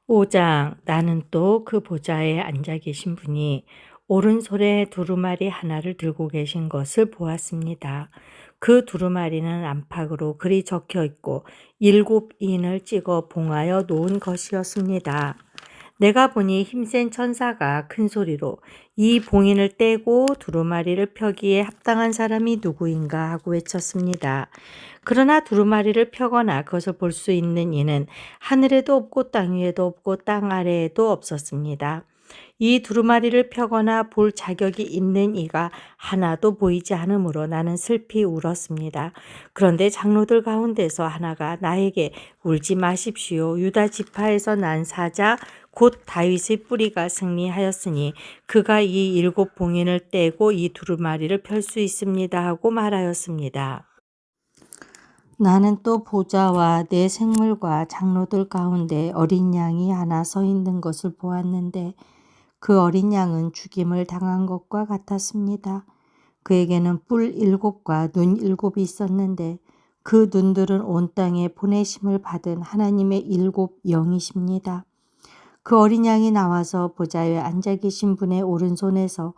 오장 나는 또 그 보좌에 앉아 계신 분이 오른손에 두루마리 하나를 들고 계신 것을 보았습니다. 그 두루마리는 안팎으로 글이 적혀 있고 7인을 찍어 봉하여 놓은 것이었습니다. 내가 보니 힘센 천사가 큰 소리로 이 봉인을 떼고 두루마리를 펴기에 합당한 사람이 누구인가 하고 외쳤습니다. 그러나 두루마리를 펴거나 그것을 볼 수 있는 이는 하늘에도 없고 땅 위에도 없고 땅 아래에도 없었습니다. 이 두루마리를 펴거나 볼 자격이 있는 이가 하나도 보이지 않으므로 나는 슬피 울었습니다. 그런데 장로들 가운데서 하나가 나에게 울지 마십시오. 유다 지파에서 난 사자 곧 다윗의 뿌리가 승리하였으니 그가 이 7봉인을 떼고 이 두루마리를 펼 수 있습니다 하고 말하였습니다. 나는 또 보좌와 내 생물과 장로들 가운데 어린 양이 하나 서 있는 것을 보았는데 그 어린 양은 죽임을 당한 것과 같았습니다. 그에게는 뿔 7과 눈 7이 있었는데 그 눈들은 온 땅에 보내심을 받은 하나님의 7영이십니다. 그 어린 양이 나와서 보좌에 앉아 계신 분의 오른손에서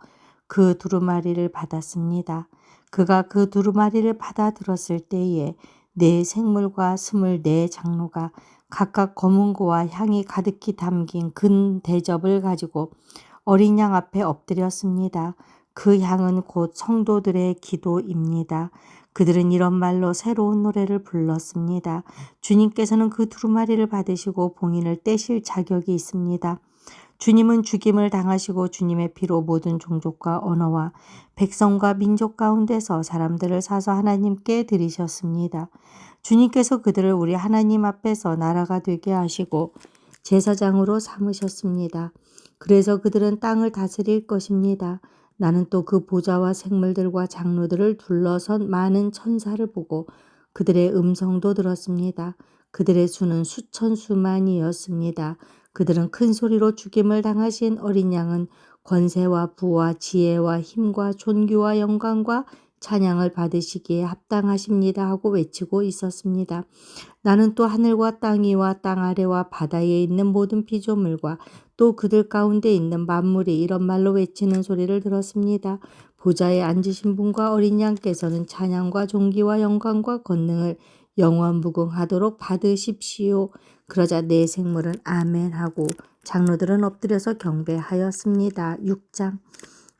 그 두루마리를 받았습니다. 그가 그 두루마리를 받아 들었을 때에 네 생물과 24 장로가 각각 검은고와 향이 가득히 담긴 근 대접을 가지고 어린 양 앞에 엎드렸습니다. 그 향은 곧 성도들의 기도입니다. 그들은 이런 말로 새로운 노래를 불렀습니다. 주님께서는 그 두루마리를 받으시고 봉인을 떼실 자격이 있습니다. 주님은 죽임을 당하시고 주님의 피로 모든 종족과 언어와 백성과 민족 가운데서 사람들을 사서 하나님께 드리셨습니다. 주님께서 그들을 우리 하나님 앞에서 나라가 되게 하시고 제사장으로 삼으셨습니다. 그래서 그들은 땅을 다스릴 것입니다. 나는 또 그 보좌와 생물들과 장로들을 둘러선 많은 천사를 보고 그들의 음성도 들었습니다. 그들의 수는 수천 수만이었습니다. 그들은 큰 소리로 죽임을 당하신 어린 양은 권세와 부와 지혜와 힘과 존귀와 영광과 찬양을 받으시기에 합당하십니다 하고 외치고 있었습니다. 나는 또 하늘과 땅 위와 땅 아래와 바다에 있는 모든 피조물과 또 그들 가운데 있는 만물이 이런 말로 외치는 소리를 들었습니다. 보좌에 앉으신 분과 어린 양께서는 찬양과 존귀와 영광과 권능을 영원무궁하도록 받으십시오. 그러자 네 생물은 아멘하고 장로들은 엎드려서 경배하였습니다. 6장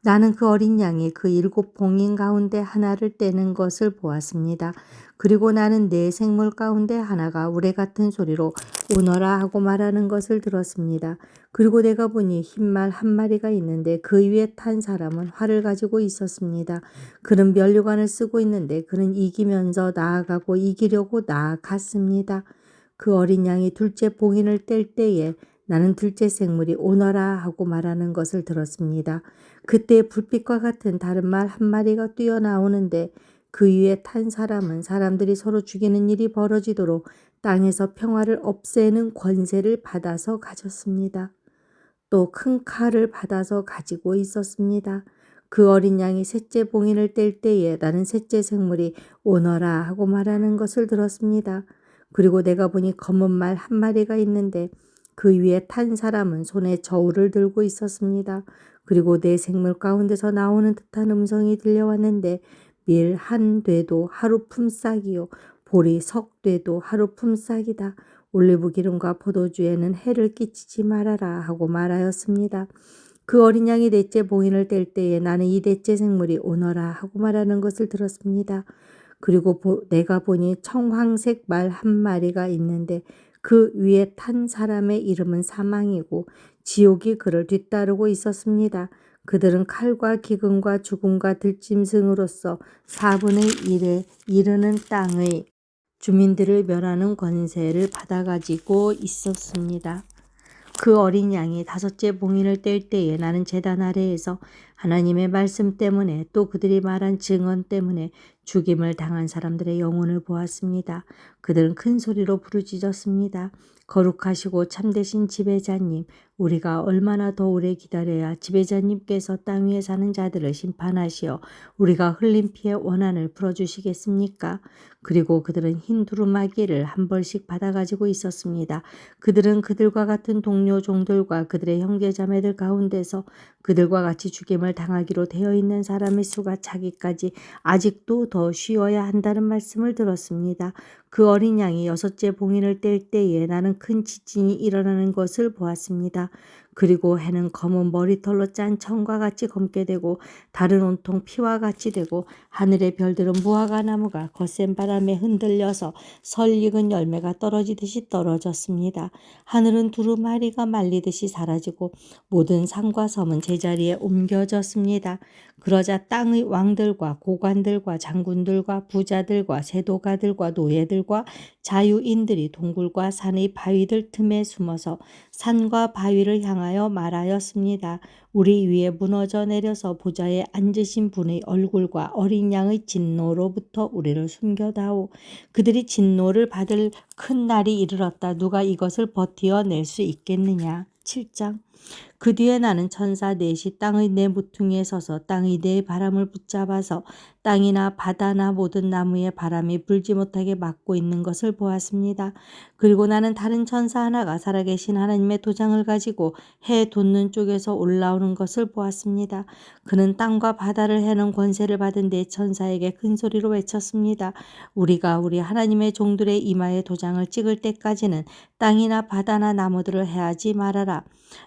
나는 그 어린 양이 그 7봉인 가운데 하나를 떼는 것을 보았습니다. 그리고 나는 네 생물 가운데 하나가 우레 같은 소리로 오너라 하고 말하는 것을 들었습니다. 그리고 내가 보니 흰말 한 마리가 있는데 그 위에 탄 사람은 활을 가지고 있었습니다. 그는 면류관을 쓰고 있는데 그는 이기면서 나아가고 이기려고 나아갔습니다. 그 어린 양이 둘째 봉인을 뗄 때에 나는 둘째 생물이 오너라 하고 말하는 것을 들었습니다. 그때 불빛과 같은 다른 말 한 마리가 뛰어나오는데 그 위에 탄 사람은 사람들이 서로 죽이는 일이 벌어지도록 땅에서 평화를 없애는 권세를 받아서 가졌습니다. 또 큰 칼을 받아서 가지고 있었습니다. 그 어린 양이 셋째 봉인을 뗄 때에 나는 셋째 생물이 오너라 하고 말하는 것을 들었습니다. 그리고 내가 보니 검은 말 한 마리가 있는데 그 위에 탄 사람은 손에 저울을 들고 있었습니다. 그리고 내 생물 가운데서 나오는 듯한 음성이 들려왔는데 밀 한 되도 하루 품삯이요 보리 석 되도 하루 품삯이다. 올리브 기름과 포도주에는 해를 끼치지 말아라 하고 말하였습니다. 그 어린 양이 넷째 봉인을 뗄 때에 나는 이 넷째 생물이 오너라 하고 말하는 것을 들었습니다. 그리고 내가 보니 청황색 말 한 마리가 있는데 그 위에 탄 사람의 이름은 사망이고 지옥이 그를 뒤따르고 있었습니다. 그들은 칼과 기근과 죽음과 들짐승으로서 4분의 1을 이르는 땅의 주민들을 멸하는 권세를 받아가지고 있었습니다. 그 어린 양이 다섯째 봉인을 뗄 때에 나는 제단 아래에서 하나님의 말씀 때문에 또 그들이 말한 증언 때문에 죽임을 당한 사람들의 영혼을 보았습니다. 그들은 큰 소리로 부르짖었습니다. 거룩하시고 참되신 지배자님, 우리가 얼마나 더 오래 기다려야 지배자님께서 땅 위에 사는 자들을 심판하시어 우리가 흘린 피의 원한을 풀어주시겠습니까? 그리고 그들은 흰 두루마기를 한 벌씩 받아가지고 있었습니다. 그들은 그들과 같은 동료 종들과 그들의 형제자매들 가운데서 그들과 같이 죽임을 당하기로 되어 있는 사람의 수가 차기까지 아직도 더 쉬어야 한다는 말씀을 들었습니다. 그 어린 양이 6째 봉인을 뗄 때에 나는 큰 지진이 일어나는 것을 보았습니다. 그리고 해는 검은 머리털로 짠 청과 같이 검게 되고 달은 온통 피와 같이 되고 하늘의 별들은 무화과 나무가 거센 바람에 흔들려서 설익은 열매가 떨어지듯이 떨어졌습니다. 하늘은 두루마리가 말리듯이 사라지고 모든 산과 섬은 제자리에 옮겨졌습니다. 그러자 땅의 왕들과 고관들과 장군들과 부자들과 세도가들과 노예들과 자유인들이 동굴과 산의 바위들 틈에 숨어서 산과 바위를 향하여 말하였습니다. 우리 위에 무너져 내려서 보좌에 앉으신 분의 얼굴과 어린 양의 진노로부터 우리를 숨겨다오. 그들이 진노를 받을 큰 날이 이르렀다. 누가 이것을 버티어낼 수 있겠느냐. 7장. 그 뒤에 나는 천사 넷이 땅의 네 모퉁이에 서서 땅의 네 바람을 붙잡아서 땅이나 바다나 모든 나무에 바람이 불지 못하게 막고 있는 것을 보았습니다. 그리고 나는 다른 천사 하나가 살아계신 하나님의 도장을 가지고 해 돋는 쪽에서 올라오는 것을 보았습니다. 그는 땅과 바다를 해는 권세를 받은 네 천사에게 큰 소리로 외쳤습니다. 우리가 우리 하나님의 종들의 이마에 도장을 찍을 때까지는 땅이나 바다나 나무들을 해하지 말아라.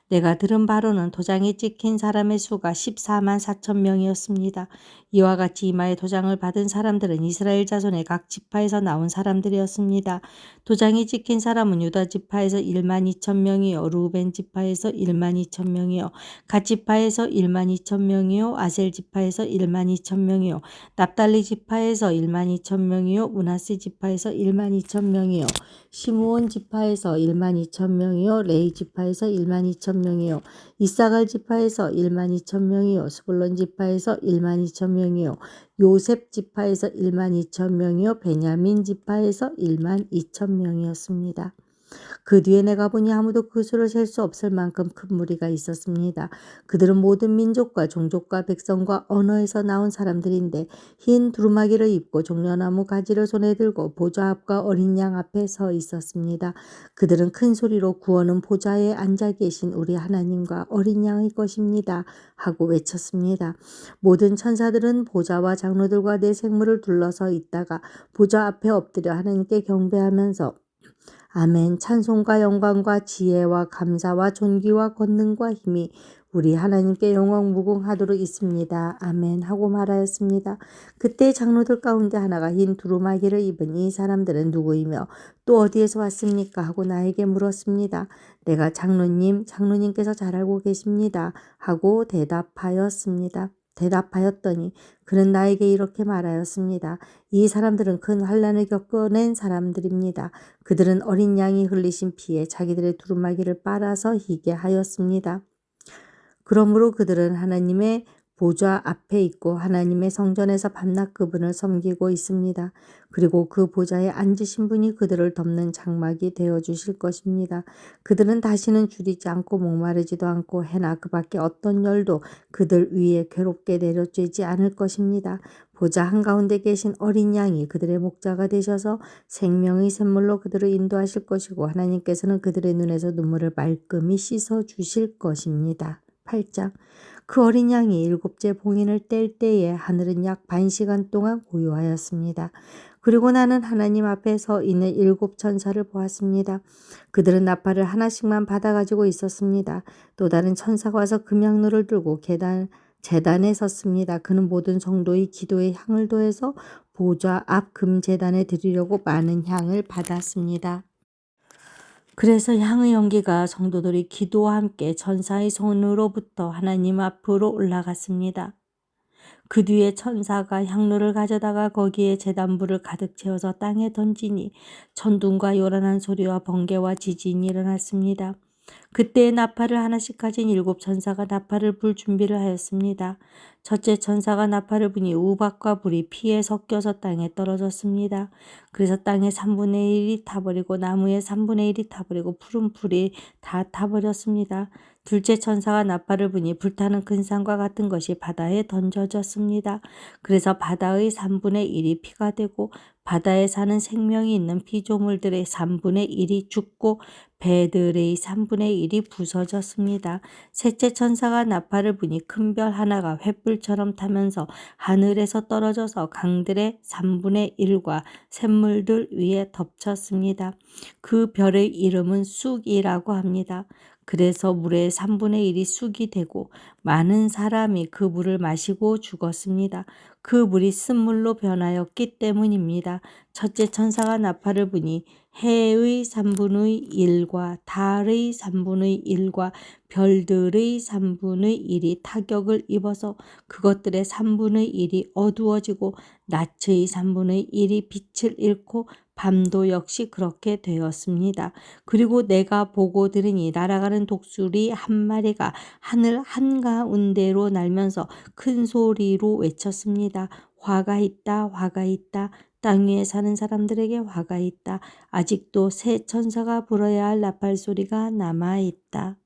내가 들은 바로는 도장이 찍힌 사람의 수가 14만 4천 명이었습니다. 이와 같이 이마에 도장을 받은 사람들은 이스라엘 자손의 각 지파에서 나온 사람들이었습니다. 도장이 찍힌 사람은 유다 지파에서 1만 2천 명이요, 루벤 지파에서 1만 2천 명이요, 갓 지파에서 1만 2천 명이요, 아셀 지파에서 1만 2천 명이요, 납달리 지파에서 1만 2천 명이요, 므낫세 지파에서 1만 2천 명이요, 시므온 지파에서 1만 2천 명이요, 레위 지파에서 1만 2천 명이요, 이사갈 지파에서 1만 2천 명이요, 스불론 지파에서 1만 2천 명이요, 요셉 지파에서 1만 2천 명이요, 베냐민 지파에서 1만 2천 명이었습니다. 그 뒤에 내가 보니 아무도 그 수를 셀 수 없을 만큼 큰 무리가 있었습니다. 그들은 모든 민족과 종족과 백성과 언어에서 나온 사람들인데 흰 두루마기를 입고 종려나무 가지를 손에 들고 보좌 앞과 어린 양 앞에 서 있었습니다. 그들은 큰 소리로 구원은 보좌에 앉아 계신 우리 하나님과 어린 양의 것입니다 하고 외쳤습니다. 모든 천사들은 보좌와 장로들과 네 생물을 둘러서 있다가 보좌 앞에 엎드려 하나님께 경배하면서 아멘. 찬송과 영광과 지혜와 감사와 존귀와 권능과 힘이 우리 하나님께 영원 무궁하도록 있습니다. 아멘 하고 말하였습니다. 그때 장로들 가운데 하나가 흰 두루마기를 입은 이 사람들은 누구이며 또 어디에서 왔습니까? 하고 나에게 물었습니다. 내가 장로님께서 잘 알고 계십니다. 하고 대답하였더니 그는 나에게 이렇게 말하였습니다. 이 사람들은 큰 환난을 겪어낸 사람들입니다. 그들은 어린 양이 흘리신 피에 자기들의 두루마기를 빨아서 희게 하였습니다. 그러므로 그들은 하나님의 보좌 앞에 있고 하나님의 성전에서 밤낮 그분을 섬기고 있습니다. 그리고 그 보좌에 앉으신 분이 그들을 덮는 장막이 되어주실 것입니다. 그들은 다시는 줄이지 않고 목마르지도 않고 해나 그 밖에 어떤 열도 그들 위에 괴롭게 내려쬐지 않을 것입니다. 보좌 한가운데 계신 어린 양이 그들의 목자가 되셔서 생명의 샘물로 그들을 인도하실 것이고 하나님께서는 그들의 눈에서 눈물을 말끔히 씻어 주실 것입니다. 8장. 그 어린 양이 7째 봉인을 뗄 때에 하늘은 약 반시간 동안 고요하였습니다. 그리고 나는 하나님 앞에 서 있는 7 천사를 보았습니다. 그들은 나팔을 하나씩만 받아가지고 있었습니다. 또 다른 천사가 와서 금향로를 들고 제단에 섰습니다. 그는 모든 성도의 기도에 향을 더해서 보좌 앞 금제단에 드리려고 많은 향을 받았습니다. 그래서 향의 연기가 성도들의 기도와 함께 천사의 손으로부터 하나님 앞으로 올라갔습니다. 그 뒤에 천사가 향로를 가져다가 거기에 제단불을 가득 채워서 땅에 던지니 천둥과 요란한 소리와 번개와 지진이 일어났습니다. 그때 나팔을 하나씩 가진 7천사가 나팔을 불 준비를 하였습니다. 첫째 천사가 나팔을 부니 우박과 불이 피에 섞여서 땅에 떨어졌습니다. 그래서 땅의 3분의 1이 타버리고 나무의 3분의 1이 타버리고 푸른 풀이 다 타버렸습니다. 둘째 천사가 나팔을 부니 불타는 큰 산과 같은 것이 바다에 던져졌습니다. 그래서 바다의 3분의 1이 피가 되고 바다에 사는 생명이 있는 피조물들의 3분의 1이 죽고 배들의 3분의 1이 부서졌습니다. 셋째 천사가 나팔을 부니 큰 별 하나가 횃불처럼 타면서 하늘에서 떨어져서 강들의 3분의 1과 샘물들 위에 덮쳤습니다. 그 별의 이름은 쑥이라고 합니다. 그래서 물의 3분의 1이 쑥이 되고 많은 사람이 그 물을 마시고 죽었습니다. 그 물이 쓴물로 변하였기 때문입니다. 첫째 천사가 나팔을 부니 해의 3분의 1과 달의 3분의 1과 별들의 3분의 1이 타격을 입어서 그것들의 3분의 1이 어두워지고 낮의 3분의 1이 빛을 잃고 밤도 역시 그렇게 되었습니다. 그리고 내가 보고 들으니 날아가는 독수리 한 마리가 하늘 한가운데로 날면서 큰 소리로 외쳤습니다. 화가 있다, 화가 있다. 땅 위에 사는 사람들에게 화가 있다. 아직도 새 천사가 불어야 할 나팔 소리가 남아 있다.